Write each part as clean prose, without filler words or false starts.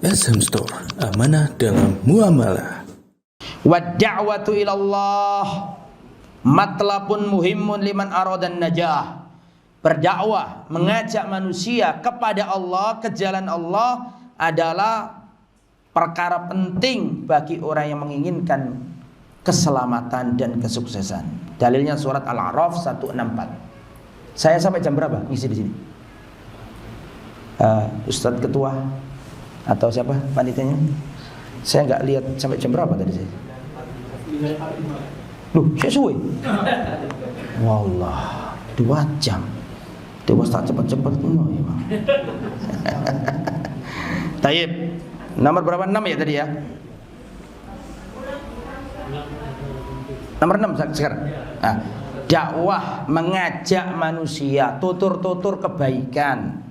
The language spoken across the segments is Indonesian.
SM Store, amanah dalam muamalah. Wad-da'watu ilallah matlabun muhimmun liman aradan najah. Berdakwah, mengajak manusia kepada Allah, ke jalan Allah adalah perkara penting bagi orang yang menginginkan keselamatan dan kesuksesan. Dalilnya surat Al-A'raf 164. Saya sampai jam berapa ngisi di sini? Ustadz Ketua atau siapa panitianya? Saya nggak lihat sampai jam berapa tadi saya. Loh, saya suwe. Wallah, 2 jam. Dewa tak cepat-cepat kuno ya, Bang. Taib. Nomor berapa? 6 ya tadi ya? Nomor 6 sekarang. Nah, dakwah mengajak manusia tutur-tutur kebaikan.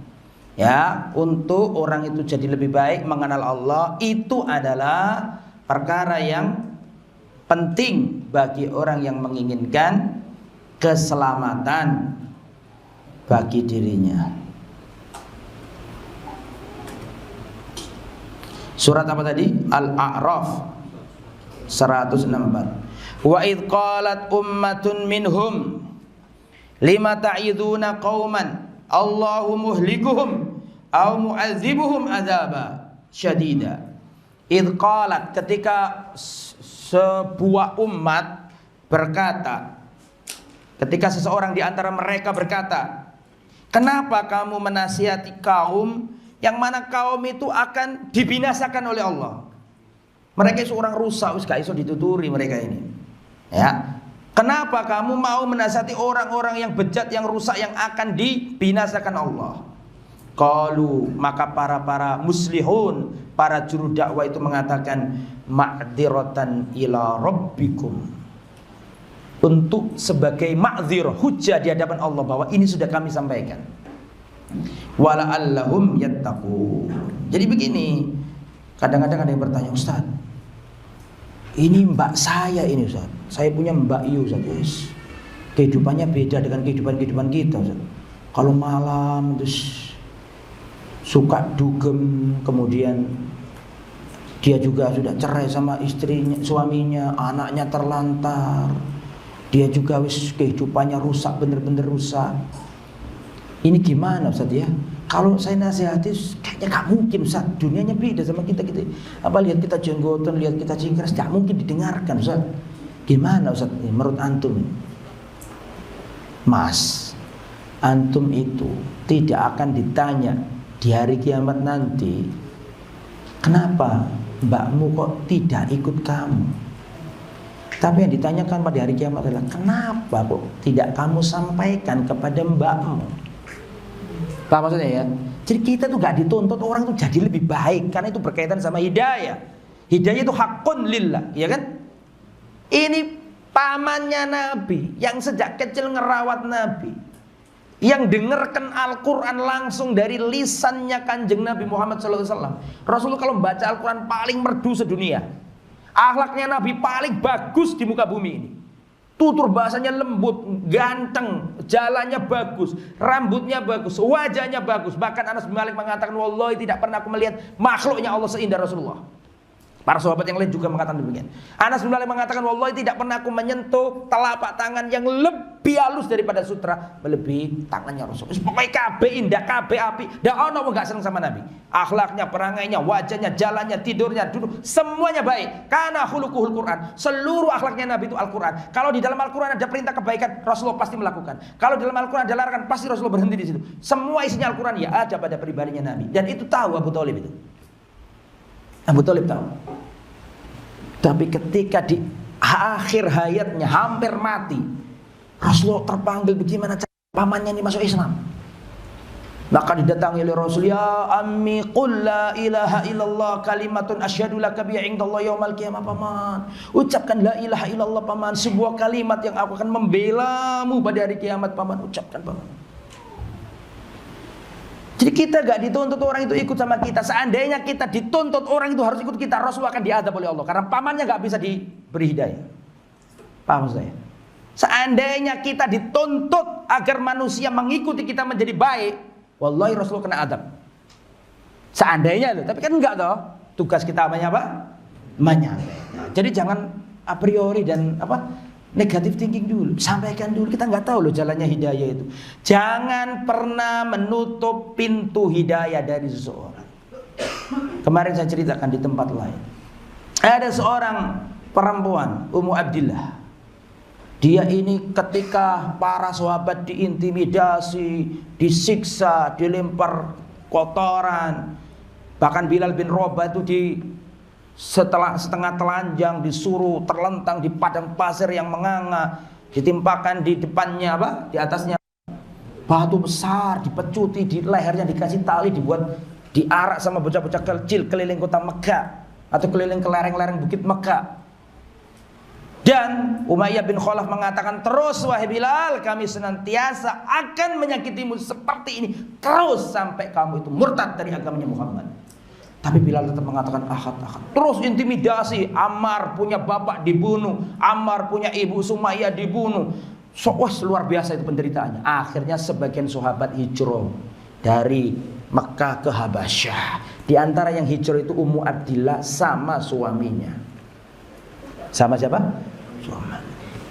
Ya, untuk orang itu jadi lebih baik mengenal Allah, itu adalah perkara yang penting bagi orang yang menginginkan keselamatan bagi dirinya. Surat apa tadi? Al-A'raf 164. Wa idh qalat ummatun minhum lima ta'iduna qauman Allahu muhlikuhum aw mu'adzibuhum adzaba syadida. Idh qalat, ketika sebuah umat berkata, ketika seseorang di antara mereka berkata, kenapa kamu menasihati kaum yang mana kaum itu akan dibinasakan oleh Allah? Mereka itu orang rusak, wis gak iso dituturi mereka ini. Ya. Kenapa kamu mau menasihati orang-orang yang bejat, yang rusak, yang akan dibinasakan Allah? Qalu, maka para muslihun, para juru dakwah itu mengatakan, ma'dziratan ila rabbikum, untuk sebagai ma'dzir, hujjah di hadapan Allah bahwa ini sudah kami sampaikan. Wala'allahum yattaqun. Jadi begini, kadang-kadang ada yang bertanya, Ustaz, ini mbak saya ini Ustaz, saya punya mbak Yu Ustaz, kehidupannya beda dengan kehidupan kita Ustaz. Kalau malam terus suka dugem, kemudian dia juga sudah cerai sama istrinya, suaminya, anaknya terlantar, dia juga wis kehidupannya rusak, bener-bener rusak. Ini gimana Ustaz ya? Kalau saya nasihati kayaknya gak mungkin Ustaz, dunianya beda sama kita. Apa lihat kita jenggotan, lihat kita cingkras, gak mungkin didengarkan Ustaz. Gimana Ustaz ini menurut antum? Mas, antum itu tidak akan ditanya di hari kiamat nanti, kenapa mbakmu kok tidak ikut kamu? Tapi yang ditanyakan pada hari kiamat adalah, kenapa kok tidak kamu sampaikan kepada mbakmu? Paham maksudnya ya? Jadi kita tuh gak dituntut orang tuh jadi lebih baik, karena itu berkaitan sama hidayah. Hidayah itu hakun lillah, ya kan? Ini pamannya Nabi yang sejak kecil ngerawat Nabi, yang dengarkan Al-Quran langsung dari lisannya kanjeng Nabi Muhammad SAW. Rasulullah kalau membaca Al-Quran paling merdu sedunia. Akhlaknya Nabi paling bagus di muka bumi ini. Tutur bahasanya lembut, ganteng, jalannya bagus, rambutnya bagus, wajahnya bagus. Bahkan Anas bin Malik mengatakan, wallahi tidak pernah aku melihat makhluknya Allah seindah Rasulullah. Para sahabat yang lain juga mengatakan demikian. Anas bin Malik mengatakan, wallahi tidak pernah aku menyentuh telapak tangan yang lebih halus daripada sutra melebihi tangannya Rasulullah. Pokoknya kabeh indah, kabeh api. Dan ono enggak senang sama Nabi. Akhlaknya, perangainya, wajahnya, jalannya, tidurnya, duduk, semuanya baik. Karena khuluquhul Quran. Seluruh akhlaknya Nabi itu Al-Quran. Kalau di dalam Al-Quran ada perintah kebaikan, Rasulullah pasti melakukan. Kalau di dalam Al-Quran ada larangan, pasti Rasulullah berhenti di situ. Semua isinya Al-Quran ya ada pada pribadinya Nabi. Dan itu tahu Abu Thalib itu. Abu Thalib tahu. Tapi ketika di akhir hayatnya hampir mati, Rasulullah terpanggil, bagaimana cara pamannya ini masuk Islam. Maka didatangi oleh Rasul, ya ammi qul la ilaha illallah kalimatun asyhadu laka biha indallahi yaumal qiyamah. Paman, ucapkan la ilaha illallah paman, sebuah kalimat yang aku akan membelamu pada hari kiamat paman. Ucapkan paman. Jadi kita gak dituntut orang itu ikut sama kita. Seandainya kita dituntut orang itu harus ikut kita, Rasulullah akan diadab oleh Allah, karena pamannya gak bisa diberi hidayah. Paham saya? Seandainya kita dituntut agar manusia mengikuti kita menjadi baik, wallahi Rasulullah kena adab. Seandainya loh, tapi kan enggak toh. Tugas kita apa? Menyampaikan. Jadi jangan a priori dan negatif thinking dulu. Sampaikan dulu. Kita nggak tahu loh jalannya hidayah itu. Jangan pernah menutup pintu hidayah dari seseorang. Kemarin saya ceritakan di tempat lain. Ada seorang perempuan, Ummu Abdillah. Dia ini ketika para sahabat diintimidasi, disiksa, dilempar kotoran, bahkan Bilal bin Rabah itu setelah setengah telanjang disuruh terlentang di padang pasir yang menganga, ditimpakan di depannya di atasnya batu besar, dipecuti, di lehernya dikasih tali, diarak sama bocah-bocah kecil keliling kota Mekah atau keliling ke lereng-lereng bukit Mekah. Dan Umayyah bin Khalaf mengatakan, terus wahai Bilal, kami senantiasa akan menyakitimu seperti ini terus sampai kamu itu murtad dari agamanya Muhammad. Tapi Bilal tetap mengatakan ahad. Terus intimidasi, Ammar punya bapak dibunuh, Ammar punya ibu Sumayyah dibunuh. Luar biasa itu penderitaannya. Akhirnya sebagian sahabat hijrah dari Mekah ke Habasyah. Di antara yang hijrah itu Ummu Abdillah sama suaminya. Sama siapa? Suami.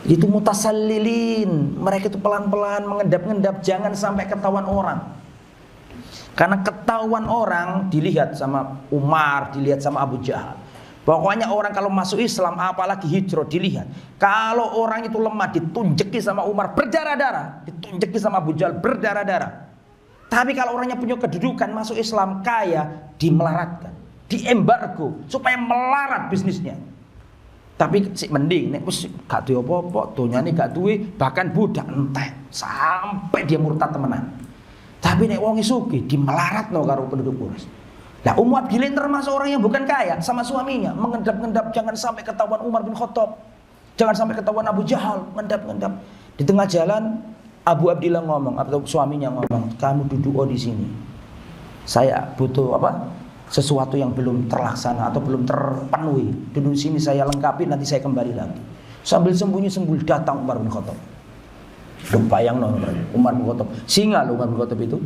Itu mutasallilin. Mereka itu pelan-pelan mengendap-endap, jangan sampai ketahuan orang. Karena ketahuan orang dilihat sama Umar, dilihat sama Abu Jahal. Pokoknya orang kalau masuk Islam apalagi hijrah dilihat. Kalau orang itu lemah ditunjeki sama Umar berdarah-darah, ditunjeki sama Abu Jahal berdarah-darah. Tapi kalau orangnya punya kedudukan masuk Islam kaya, dimelaratkan, diembargo supaya melarat bisnisnya. Tapi si mending nek wis gak duwe apa-apa, donyane gak duwe, bahkan budak entek sampai dia murtad temenan. Tapi nek wong sugih dimelaratno karo penduduk Quraisy. Lah Ummu Abdillah termasuk orang yang bukan kaya sama suaminya, mengendap-endap jangan sampai ketahuan Umar bin Khattab. Jangan sampai ketahuan Abu Jahal, mengendap-endap. Di tengah jalan Abu Abdillah ngomong atau suaminya ngomong, "Kamu duduk di sini. Saya butuh sesuatu yang belum terlaksana atau belum terpenuhi. Duduk sini saya lengkapi, nanti saya kembali lagi." Sambil sembunyi-sembunyi datang Umar bin Khattab. Bayang Umar bin Khattab. Singa loh Umar bin Khattab itu.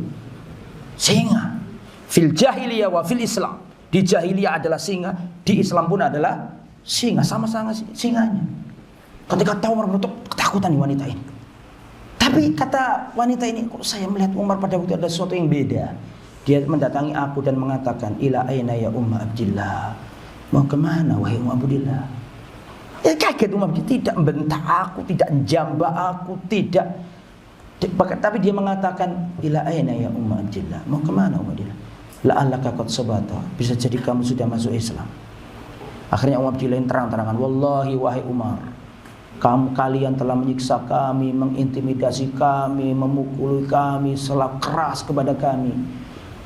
Singa. Fil jahiliyah wa fil Islam. Di jahiliyah adalah singa, di Islam pun adalah singa, sama-sama singanya. Ketika tahu Umar bin Khattab, ketakutan nih wanita ini. Tapi kata wanita ini, kok saya melihat Umar pada waktu ada sesuatu yang beda. Dia mendatangi aku dan mengatakan, "Ila aina ya Ummu Abdillah?" Mau kemana wahai Ummu Abdillah? Ya kaget Umar Abdillah, tidak membentak aku, tidak menjambak aku, tidak. Tapi dia mengatakan, "Ila aina ya Ummu Abdillah?" Mau kemana Ummu Abdillah? La'allaka qad sabata. Bisa jadi kamu sudah masuk Islam. Akhirnya Ummu Abdillah terang-terangan, "Wallahi wahai Umar, kalian telah menyiksa kami, mengintimidasi kami, memukuli kami, selalu keras kepada kami.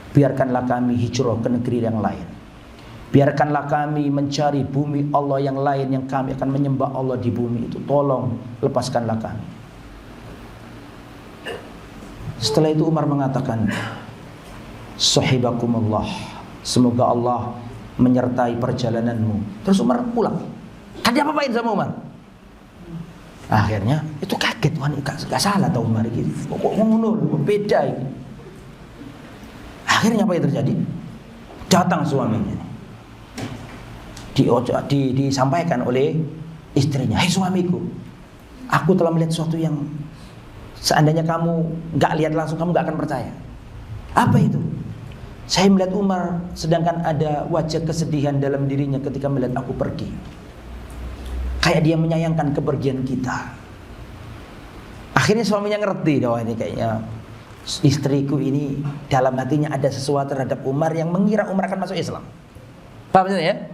Biarkanlah kami hijrah ke negeri yang lain. Biarkanlah kami mencari bumi Allah yang lain yang kami akan menyembah Allah di bumi itu. Tolong lepaskanlah kami." Setelah itu Umar mengatakan, "Sahibakumullah, semoga Allah menyertai perjalananmu." Terus Umar pulang. Kan dia apa-apain sama Umar? Akhirnya itu kaget, gak salah tau Umar gitu. Kok ngono, beda ini. Akhirnya apa yang terjadi? Datang suaminya. Disampaikan oleh istrinya, "Hai suamiku, aku telah melihat sesuatu yang seandainya kamu gak lihat langsung kamu gak akan percaya." "Apa itu?" "Saya melihat Umar sedangkan ada wajah kesedihan dalam dirinya ketika melihat aku pergi. Kayak dia menyayangkan kepergian kita." Akhirnya suaminya ngerti, bahwa ini kayaknya istriku ini dalam hatinya ada sesuatu terhadap Umar yang mengira Umar akan masuk Islam. Paham ya?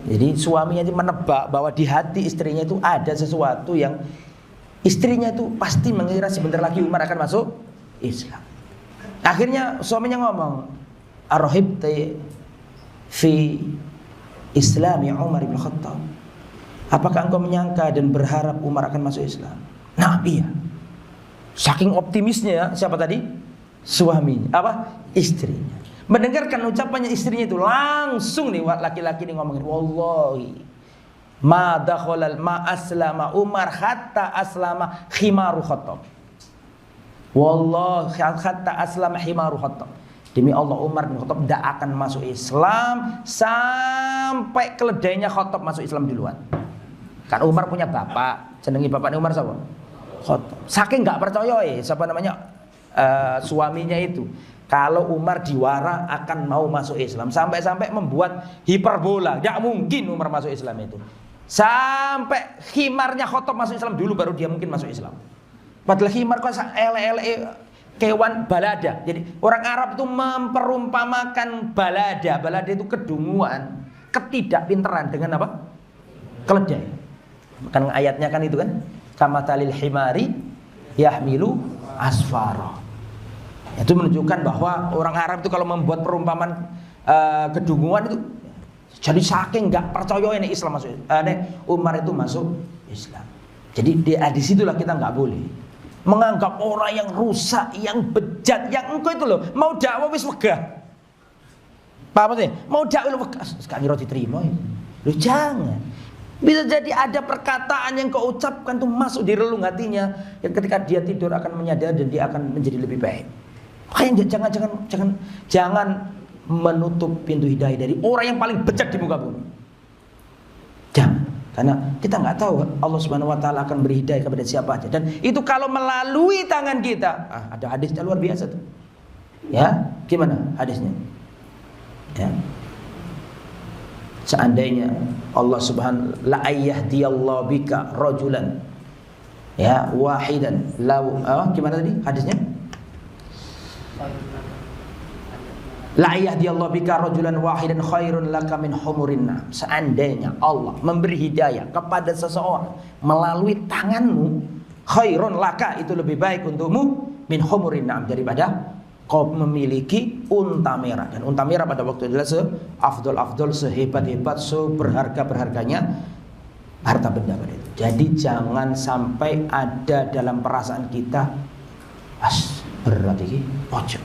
Jadi suaminya itu menebak bahwa di hati istrinya itu ada sesuatu yang istrinya itu pasti mengira sebentar lagi Umar akan masuk Islam. Akhirnya suaminya ngomong, "Arhibti fi Islami Umar bin Khattab?" Apakah engkau menyangka dan berharap Umar akan masuk Islam? Nah, iya. Saking optimisnya siapa tadi? Suaminya. Istrinya. Mendengarkan ucapannya istrinya itu langsung nih laki-laki ini ngomongin, "Wallahi ma dakhalal ma aslama Umar hatta aslama khimaru Khattab." Wallahi hatta aslama khimaru Khattab. Demi Allah Umar bin Khattab tidak akan masuk Islam sampai keledainya Khattab masuk Islam duluan. Kan Umar punya bapak, jenengi bapaknya Umar siapa? Khattab. Saking nggak percaya siapa namanya suaminya itu. Kalau Umar diwara akan mau masuk Islam, sampai-sampai membuat hiperbola. Tidak mungkin Umar masuk Islam itu. Sampai khimarnya Khattab masuk Islam dulu baru dia mungkin masuk Islam. Padahal khimar kan ele kewan balada. Jadi orang Arab itu memperumpamakan balada. Balada itu kedunguan, ketidakpinteran dengan apa? Keledai. Kan ayatnya kan itu kan, kamatalil himari yahmilu asfara. Itu menunjukkan bahwa orang Arab itu kalau membuat perumpamaan kedunguan itu jadi saking nggak percaya ini Islam masuk, Umar itu masuk Islam. Jadi di situlah kita nggak boleh menganggap orang yang rusak, yang bejat, yang engkau itu loh mau dakwah wis wegah. Paham sih? Mau dakwah wegah, sekarang diterima. Lu jangan. Bisa jadi ada perkataan yang kau ucapkan tuh masuk di relung hatinya, yang ketika dia tidur akan menyadari dan dia akan menjadi lebih baik. Makanya jangan menutup pintu hidayah dari orang yang paling bejat di muka bumi. Jangan, karena kita nggak tahu Allah Subhanahu Wa Taala akan beri hidayah kepada siapa aja. Dan itu kalau melalui tangan kita, ada hadisnya luar biasa tuh. Ya, gimana hadisnya? Ya. Seandainya Allah Subhanahu la ayyahdiyallahu bika rajulan ya wahidan gimana tadi hadisnya? La yahdiyallahu bika rajulan wahidan khairun laka min humurin na'am. Seandainya Allah memberi hidayah kepada seseorang melalui tanganmu, khairun laka itu lebih baik untukmu min humurin na'am, daripada kau memiliki unta merah. Dan unta merah pada waktu itu adalah se-afdol, sehebat-hebat, seberharga-berharganya harta benda pada itu. Jadi jangan sampai ada dalam perasaan kita berat ini, ojo.